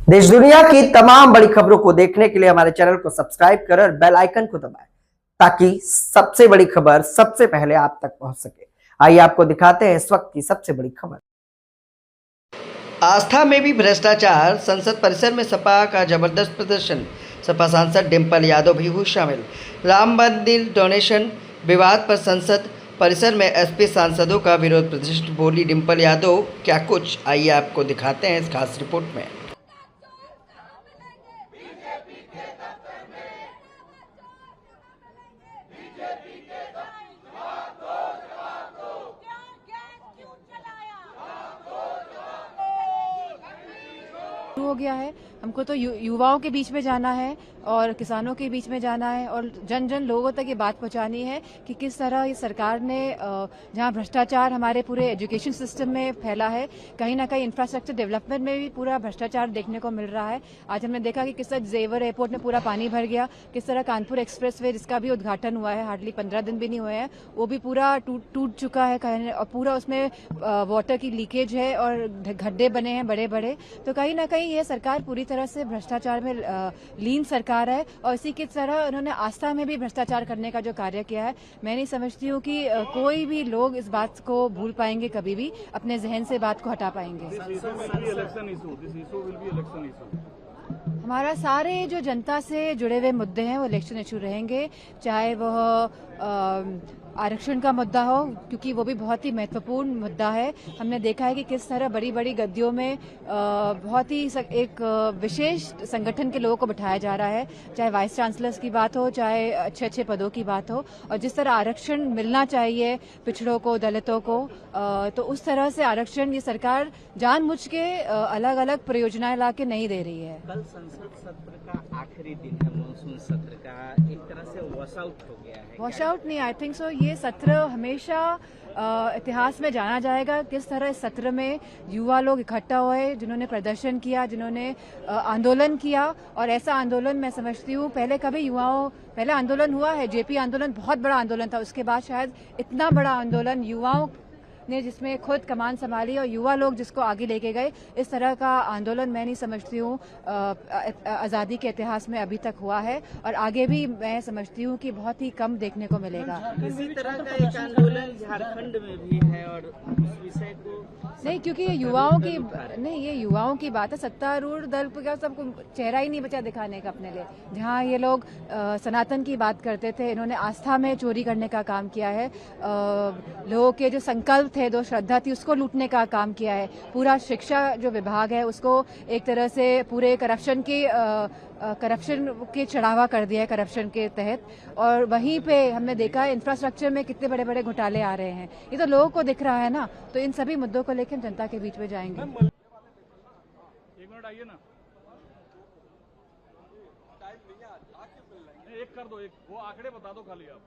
देश दुनिया की तमाम बड़ी खबरों को देखने के लिए हमारे चैनल को सब्सक्राइब करें और बेल आइकन को दबाएं ताकि सबसे बड़ी खबर सबसे पहले आप तक पहुंच सके। आइए आपको दिखाते हैं इस वक्त की सबसे बड़ी खबर। आस्था में भी भ्रष्टाचार, संसद परिसर में सपा का जबरदस्त प्रदर्शन, सपा सांसद डिंपल यादव भी हुई शामिल। राम मंदिर डोनेशन विवाद पर संसद परिसर में एसपी सांसदों का विरोध प्रदर्शन, बोली डिंपल यादव क्या कुछ, आइए आपको दिखाते हैं इस खास रिपोर्ट में। हो गया है। हमको तो युवाओं के बीच में जाना है और किसानों के बीच में जाना है और जन जन लोगों तक ये बात पहुंचानी है कि किस तरह ये सरकार ने जहां भ्रष्टाचार हमारे पूरे एजुकेशन सिस्टम में फैला है, कहीं ना कहीं इंफ्रास्ट्रक्चर डेवलपमेंट में भी पूरा भ्रष्टाचार देखने को मिल रहा है। आज हमने देखा कि किस तरह जेवर एयरपोर्ट में पूरा पानी भर गया, किस तरह कानपुर एक्सप्रेसवे जिसका भी उद्घाटन हुआ है, हार्डली 15 दिन भी नहीं हुए हैं, वो भी पूरा टूट चुका है और पूरा उसमें वाटर की लीकेज है और गड्ढे बने हैं बड़े बड़े। तो कहीं ना कहीं ये सरकार पूरी तरह से भ्रष्टाचार में लीन सरकार है और इसी की तरह उन्होंने आस्था में भी भ्रष्टाचार करने का जो कार्य किया है, मैं नहीं समझती हूँ कि कोई भी लोग इस बात को भूल पाएंगे, कभी भी अपने जहन से बात को हटा पाएंगे। हमारा सारे जो जनता से जुड़े हुए मुद्दे हैं वो इलेक्शन इशू रहेंगे, चाहे वह आरक्षण का मुद्दा हो, क्योंकि वो भी बहुत ही महत्वपूर्ण मुद्दा है। हमने देखा है कि किस तरह बड़ी बड़ी गद्दियों में बहुत ही एक विशेष संगठन के लोगों को बिठाया जा रहा है, चाहे वाइस चांसलर्स की बात हो, चाहे अच्छे अच्छे पदों की बात हो, और जिस तरह आरक्षण मिलना चाहिए पिछड़ों को, दलितों को, तो उस तरह से आरक्षण ये सरकार जानबूझ के अलग अलग परियोजनाएं ला के नहीं दे रही है। कल संसद सत्र का आखिरी दिन है, मानसून सत्र का, एक तरह से वॉश आउट हो गया है। वॉश आउट नहीं, आई थिंक सो ये सत्र हमेशा इतिहास में जाना जाएगा। किस तरह इस सत्र में युवा लोग इकट्ठा हुए, जिन्होंने प्रदर्शन किया, जिन्होंने आंदोलन किया, और ऐसा आंदोलन मैं समझती हूँ पहले आंदोलन हुआ है, जेपी आंदोलन बहुत बड़ा आंदोलन था, उसके बाद शायद इतना बड़ा आंदोलन युवाओं ने जिसमें खुद कमान संभाली और युवा लोग जिसको आगे लेके गए, इस तरह का आंदोलन मैं नहीं समझती हूँ आज़ादी के इतिहास में अभी तक हुआ है, और आगे भी मैं समझती हूँ कि बहुत ही कम देखने को मिलेगा। इसी तरह का एक आंदोलन झारखंड में भी है और उस विषय को नहीं, क्योंकि ये युवाओं की बात है। सत्तारूढ़ दल का सबको चेहरा ही नहीं बचा दिखाने का अपने लिए। जहाँ ये लोग सनातन की बात करते थे, इन्होंने आस्था में चोरी करने का काम किया है, लोगों के जो संकल्प थे, जो श्रद्धा थी, उसको लूटने का काम किया है। पूरा शिक्षा जो विभाग है उसको एक तरह से पूरे करप्शन के चढ़ावा कर दिया है, करप्शन के तहत। और वहीं पे हमने देखा है इंफ्रास्ट्रक्चर में कितने बड़े बड़े घोटाले आ रहे हैं, ये तो लोगों को दिख रहा है ना। तो इन सभी मुद्दों को लेकर जनता के बीच में जाएंगे। एक मिनट आइए ना, एक कर दो, एक वो आंकड़े बता दो खाली आप।